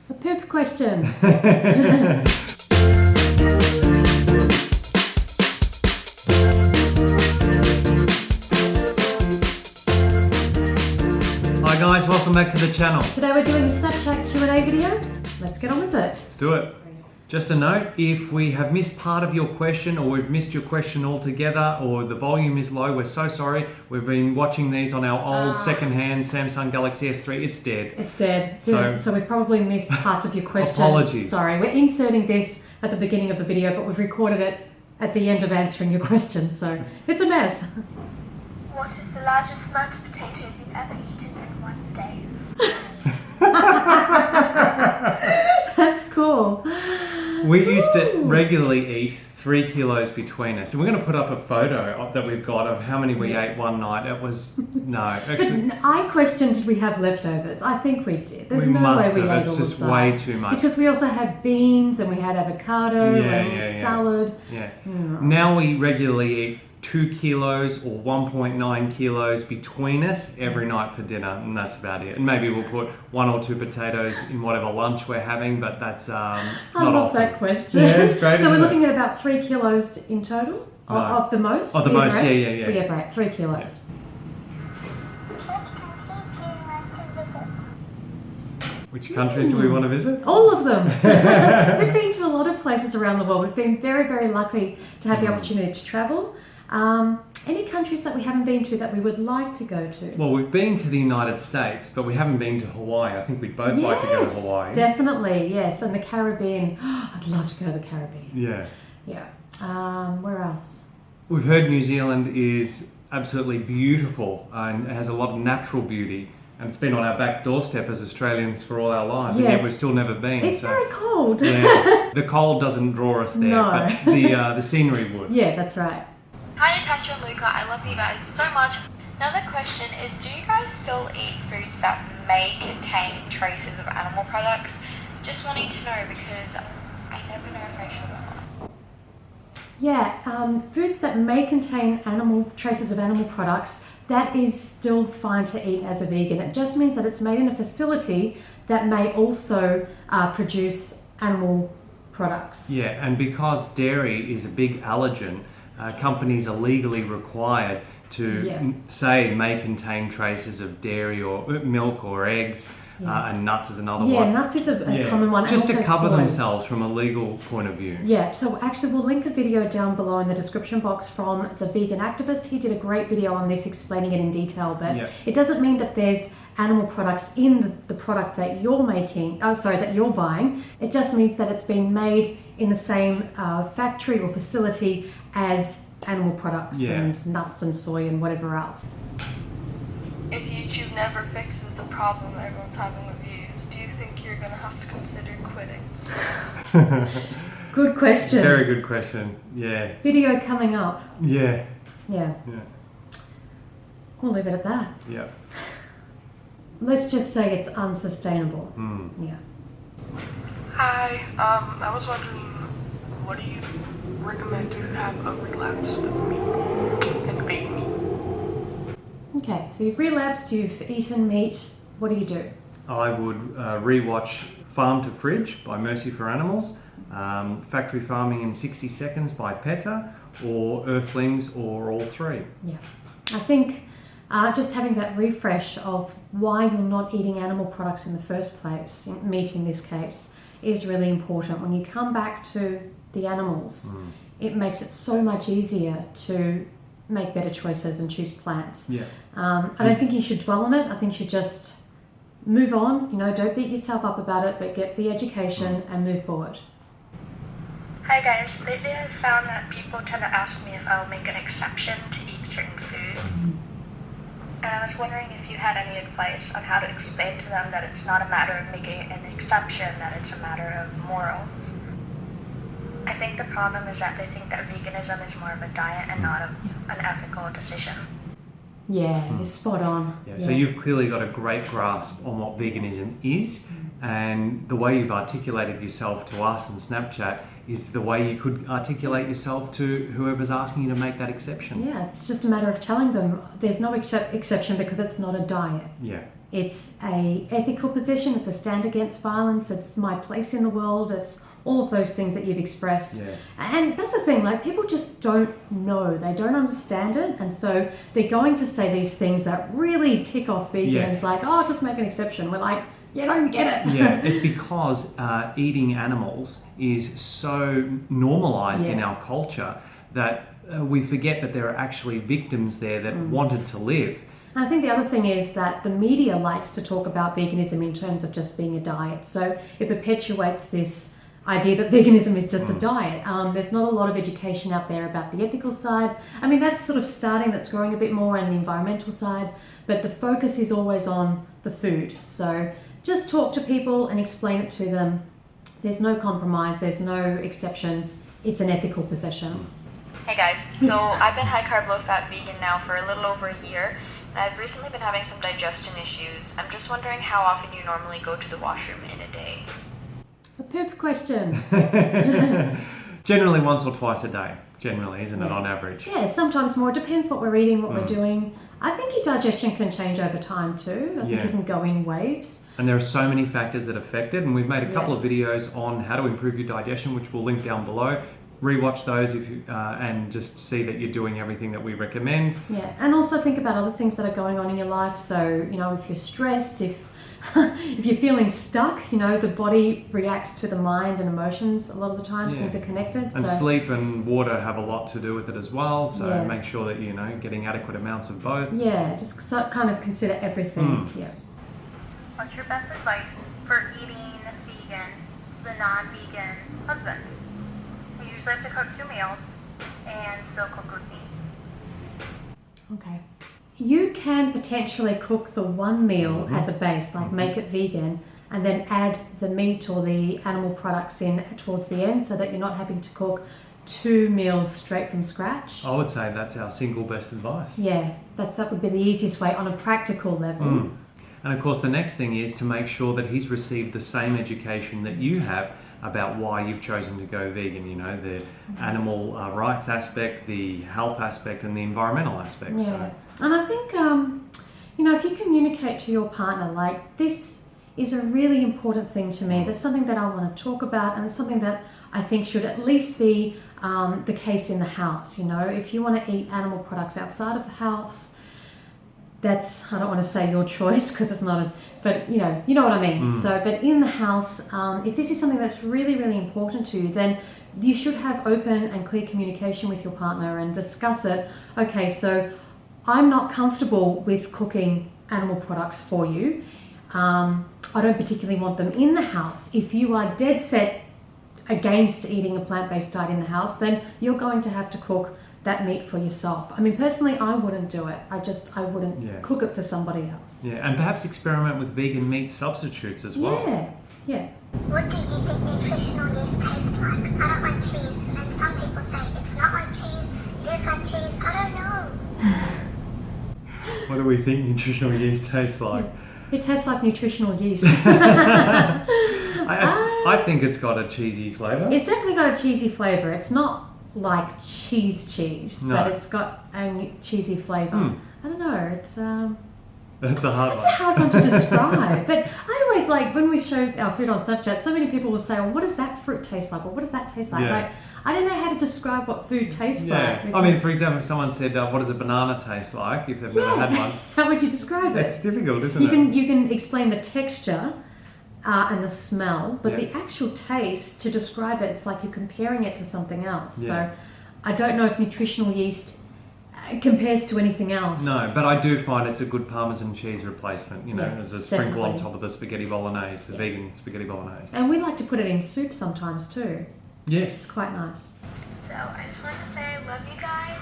A poop question. Hi guys, welcome back to the channel. Today we're doing a Snapchat Q&A video. Let's get on with it. Let's do it. Just a note, if we have missed part of your question or we've missed your question altogether or the volume is low, we're so sorry. We've been watching these on our old second-hand Samsung Galaxy S3. It's dead. It's dead. So we've probably missed parts of your questions. Apologies. Sorry. We're inserting this at the beginning of the video, but we've recorded it at the end of answering your questions, so it's a mess. What is the largest amount of potatoes you've ever eaten in one day? That's cool. We used to regularly eat 3 kilos between us. And we're going to put up a photo that we've got of how many we ate one night. It was, no. Actually, But I questioned, did we have leftovers? I think we did. There's we no must way we have. ate It's all just of that. way too much. Because we also had beans and we had avocado and salad. Yeah. Now we regularly eat 2 kilos or 1.9 kilos between us every night for dinner, and that's about it. And maybe we'll put 1 or 2 potatoes in whatever lunch we're having, but that's not I love often. that question. Yeah, it's great. So we're isn't looking at about 3 kilos in total of the most. Oh, the we most, ever ate. yeah. We ever ate 3 kilos. Which countries do we want to visit? All of them. We've been to a lot of places around the world. We've been very, very lucky to have the opportunity to travel. Any countries that we haven't been to that we would like to go to? Well, we've been to the United States, but we haven't been to Hawaii. I think we'd both like to go to Hawaii. Definitely, yes. And the Caribbean. I'd love to go to the Caribbean. Yeah. Yeah. Where else? We've heard New Zealand is absolutely beautiful and has a lot of natural beauty. And it's been on our back doorstep as Australians for all our lives, and yet we've still never been. It's very cold. Yeah, the cold doesn't draw us there, No. but the scenery would. Yeah, that's right. Hi Natasha and Luca, I love you guys so much. Another question is, do you guys still eat foods that may contain traces of animal products? Just wanting to know because I never know if I should or not. Yeah, foods that may contain traces of animal products, that is still fine to eat as a vegan. It just means that it's made in a facility that may also produce animal products. Yeah, and because dairy is a big allergen, companies are legally required to say may contain traces of dairy or milk or eggs, and nuts is another one. Yeah, nuts is a common one. Just and to also cover soy. themselves from a legal point of view. Yeah, so actually we'll link a video down below in the description box from the vegan activist. He did a great video on this explaining it in detail, but it doesn't mean that there's animal products in the product that you're making, that you're buying. It just means that it's been made in the same factory or facility as animal products and nuts and soy and whatever else. If YouTube never fixes the problem everyone's having with views, do you think you're going to have to consider quitting? Good question. Very good question. Yeah. Video coming up. Yeah. Yeah. We'll leave it at that. Yeah. Let's just say it's unsustainable. Yeah. Hi, I was wondering, what do you recommend to have a relapse with meat and baked meat? Okay, so you've relapsed, you've eaten meat. What do? I would rewatch Farm to Fridge by Mercy for Animals, Factory Farming in 60 Seconds by PETA, or Earthlings, or all three. Yeah. I think just having that refresh of why you're not eating animal products in the first place, meat in this case, is really important. When you come back to the animals, it makes it so much easier to make better choices and choose plants. Yeah. I don't think you should dwell on it. I think you should just move on. Don't beat yourself up about it, but get the education and move forward. Hi guys, lately I've found that people tend to ask me if I'll make an exception to eat certain foods. And I was wondering if you had any advice on how to explain to them that it's not a matter of making an exception, that it's a matter of morals. I think the problem is that they think that veganism is more of a diet and not an ethical decision. Yeah, you're spot on. Yeah, so you've clearly got a great grasp on what veganism is, and the way you've articulated yourself to us in Snapchat is the way you could articulate yourself to whoever's asking you to make that exception. Yeah, it's just a matter of telling them there's no exception because it's not a diet. Yeah. It's a ethical position. It's a stand against violence. It's my place in the world. It's all of those things that you've expressed. Yeah. And that's the thing, like people just don't know. They don't understand it. And so they're going to say these things that really tick off vegans, like, oh, just make an exception. We're like, you don't get it. Yeah, it's because eating animals is so normalized in our culture that we forget that there are actually victims there that wanted to live. And I think the other thing is that the media likes to talk about veganism in terms of just being a diet. So it perpetuates this idea that veganism is just a diet. There's not a lot of education out there about the ethical side. I mean, that's sort of starting, that's growing a bit more on the environmental side, but the focus is always on the food. So just talk to people and explain it to them. There's no compromise, there's no exceptions. It's an ethical position. Hey guys, so I've been high carb, low fat vegan now for a little over a year, and I've recently been having some digestion issues. I'm just wondering how often you normally go to the washroom in a day. A poop question. Generally once or twice a day, generally, isn't it, on average? Yeah, sometimes more. It depends what we're eating, what we're doing. I think your digestion can change over time too. I think it can go in waves. And there are so many factors that affect it, and we've made a couple of Yes. videos on how to improve your digestion, which we'll link down below. Rewatch those if you, and just see that you're doing everything that we recommend. Yeah, and also think about other things that are going on in your life. So, you know, if you're stressed, if you're feeling stuck, you know, the body reacts to the mind and emotions a lot of the times. Things are connected. And so sleep and water have a lot to do with it as well. So Yeah. make sure that, you know, getting adequate amounts of both. yeah, just kind of consider everything. Yeah. What's your best advice for eating vegan, the non-vegan husband? We usually have to cook 2 meals and still cook with me. Okay. You can potentially cook the one meal as a base, like make it vegan, and then add the meat or the animal products in towards the end so that you're not having to cook 2 meals straight from scratch. I would say that's our single best advice. Yeah, that would be the easiest way on a practical level. And of course, the next thing is to make sure that he's received the same education that you have about why you've chosen to go vegan, you know, the animal rights aspect, the health aspect, and the environmental aspect. Yeah. So, And I think, you know, if you communicate to your partner, like, this is a really important thing to me, that's something that I want to talk about, and it's something that I think should at least be the case in the house. You know, if you want to eat animal products outside of the house, that's, I don't want to say your choice because it's not but you know what I mean. So, but in the house, if this is something that's really, really important to you, then you should have open and clear communication with your partner and discuss it. Okay, so I'm not comfortable with cooking animal products for you. I don't particularly want them in the house. If you are dead set against eating a plant-based diet in the house, then you're going to have to cook that meat for yourself. I mean, personally, I wouldn't do it. I wouldn't cook it for somebody else. yeah, and perhaps experiment with vegan meat substitutes as well. Yeah. What do you think nutritional yeast tastes like? I don't like cheese, and then some people say it's not like cheese, it is like cheese. I don't know. What do we think nutritional yeast tastes like? It tastes like nutritional yeast. I think it's got a cheesy flavour. It's definitely got a cheesy flavour. It's not like cheese, No. but it's got a cheesy flavour. I don't know. It's That's a hard It's one. a hard one to describe, but I always like when we show our food on Snapchat, so many people will say, well, what does that fruit taste like? Or what does that taste like? Yeah. Like, I don't know how to describe what food tastes like. I mean, because- for example, if someone said, what does a banana taste like, if they've never had one, How would you describe it's it? difficult, isn't You it? can explain the texture and the smell, but the actual taste, to describe it, it's like you're comparing it to something else. Yeah. So I don't know if nutritional yeast compares to anything else. No, but I do find it's a good Parmesan cheese replacement, you know, Yeah, as a sprinkle on definitely. top of the spaghetti bolognese, the vegan spaghetti bolognese. And we like to put it in soup sometimes too. It's Yes. quite nice. So I just wanted to say I love you guys,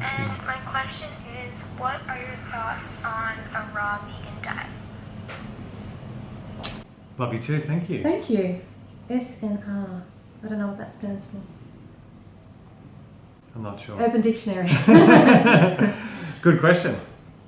and my question is, what are your thoughts on a raw vegan diet? Love you too, thank you. Thank you. SNR. I don't know what that stands for. I'm not sure. Urban Dictionary. Good question.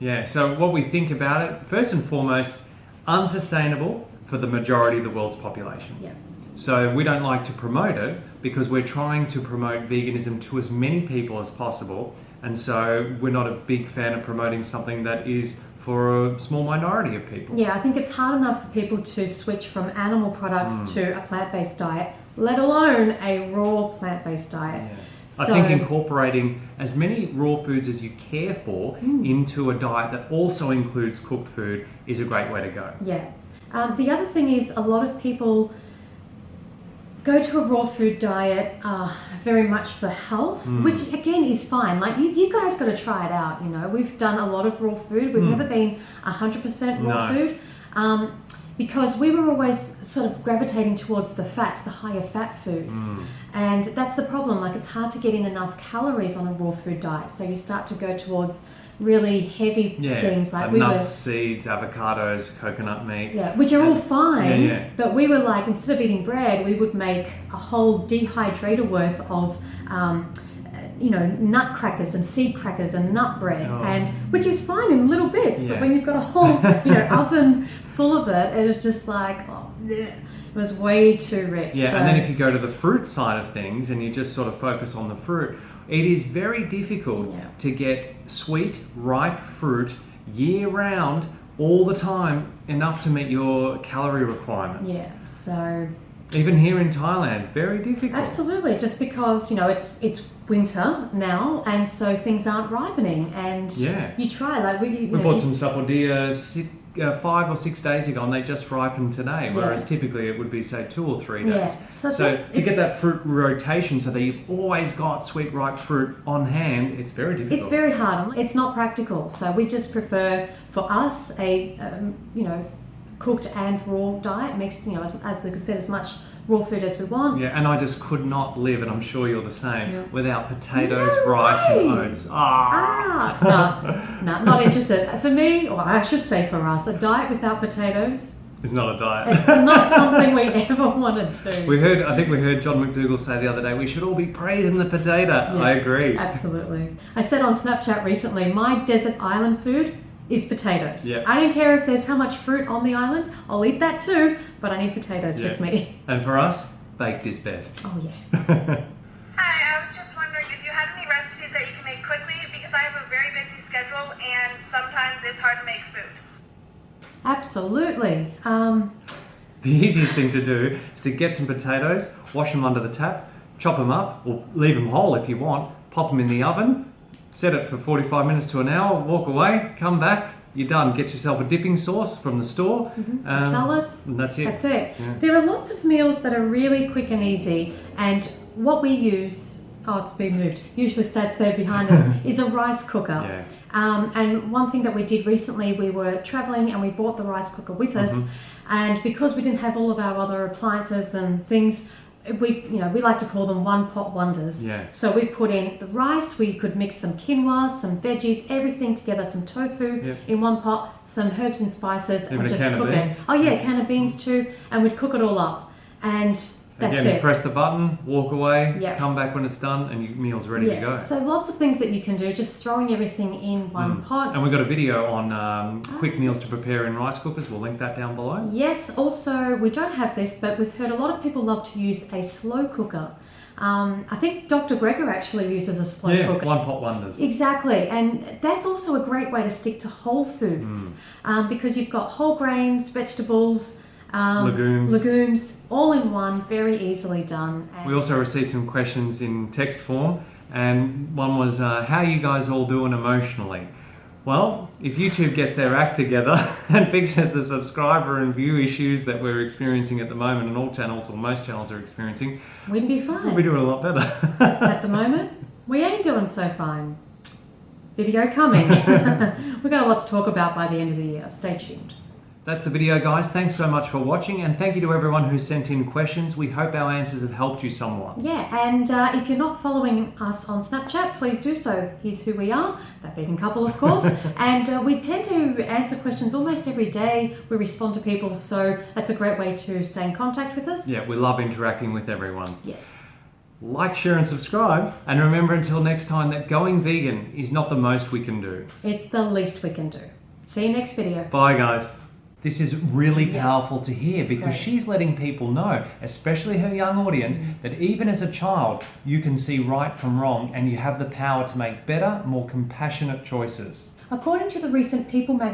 Yeah, so what we think about it, first and foremost, unsustainable for the majority of the world's population. Yeah. So we don't like to promote it because we're trying to promote veganism to as many people as possible. And so we're not a big fan of promoting something that is for a small minority of people. Yeah, I think it's hard enough for people to switch from animal products to a plant-based diet, let alone a raw plant-based diet. Yeah. So, I think incorporating as many raw foods as you care for into a diet that also includes cooked food is a great way to go. Yeah. The other thing is a lot of people go to a raw food diet very much for health, which again is fine. Like you guys got to try it out. You know, we've done a lot of raw food. We've never been 100% raw food because we were always sort of gravitating towards the fats, the higher fat foods. And that's the problem. Like it's hard to get in enough calories on a raw food diet. So you start to go towards really heavy things like nuts, seeds, avocados, coconut meat. Yeah, which are all fine. Yeah. But we were like, instead of eating bread, we would make a whole dehydrator worth of, nut crackers and seed crackers and nut bread, and which is fine in little bits. But when you've got a whole, oven full of it, it was just like, it was way too rich. Yeah, and then if you go to the fruit side of things and you just sort of focus on the fruit, it is very difficult to get sweet, ripe fruit year round, all the time, enough to meet your calorie requirements. Yeah, so even here in Thailand, very difficult. Absolutely, just because it's winter now, and so things aren't ripening, and you try like we bought some sapodilla 5 or 6 days ago, and they just ripened today. Whereas typically it would be say 2 or 3 days. Yeah. So to get that fruit rotation, so that you've always got sweet ripe fruit on hand, it's very difficult. It's very hard. It's not practical. So we just prefer, for us, a cooked and raw diet, mixed. As Lucas said, as much raw food as we want. Yeah, and I just could not live, and I'm sure you're the same, without potatoes, rice, and oats. No, not interested. For me, or I should say for us, a diet without potatoes is not a diet. It's not something we ever wanted to. I think we heard John McDougall say the other day, we should all be praising the potato. Yeah, I agree. Absolutely. I said on Snapchat recently, my desert island food is potatoes. Yeah. I don't care if there's how much fruit on the island. I'll eat that too, but I need potatoes with me. And for us, baked is best. Oh yeah. Hi, I was just wondering if you had any recipes that you can make quickly, because I have a very busy schedule and sometimes it's hard to make food. Absolutely. The easiest thing to do is to get some potatoes, wash them under the tap, chop them up, or leave them whole if you want, pop them in the oven, set it for 45 minutes to an hour, walk away, come back, you're done. Get yourself a dipping sauce from the store. A salad. And that's it. That's it. Yeah. There are lots of meals that are really quick and easy, and what we use, it's been moved, usually stats there behind us, is a rice cooker. Yeah. And one thing that we did recently, we were traveling and we brought the rice cooker with us, and because we didn't have all of our other appliances and things, we like to call them one pot wonders. Yeah. So we put in the rice, we could mix some quinoa, some veggies, everything together, some tofu in one pot, some herbs and spices, Even and a just can of cook beans. it. Oh yeah, a can of beans too, and we'd cook it all up. And that's Again, it. press the button, walk away, Yep. come back when it's done, and your meal's ready to go. So lots of things that you can do, just throwing everything in one pot. And we've got a video on quick meals to prepare in rice cookers. We'll link that down below. Yes, also, we don't have this, but we've heard a lot of people love to use a slow cooker. I think Dr. Greger actually uses a slow cooker. One pot wonders. Exactly, and that's also a great way to stick to whole foods because you've got whole grains, vegetables, legumes, all in one, very easily done. And We also received some questions in text form, and one was, how are you guys all doing emotionally? Well, if YouTube gets their act together and fixes the subscriber and view issues that we're experiencing at the moment, and all channels, or most channels are experiencing, we'd be fine. we'll be doing a lot better. At the moment, we ain't doing so fine. Video coming. We've got a lot to talk about by the end of the year. Stay tuned. That's the video, guys. Thanks so much for watching, and thank you to everyone who sent in questions. We hope our answers have helped you somewhat. Yeah, and if you're not following us on Snapchat, please do so. Here's who we are, that vegan couple, of course. And we tend to answer questions almost every day. We respond to people, so that's a great way to stay in contact with us. Yeah, we love interacting with everyone. Yes. Like, share, and subscribe. And remember, until next time, that going vegan is not the most we can do. It's the least we can do. See you next video. Bye, guys. This is really powerful to hear, because great. she's letting people know, especially her young audience, that even as a child, you can see right from wrong, and you have the power to make better, more compassionate choices. According to the recent People magazine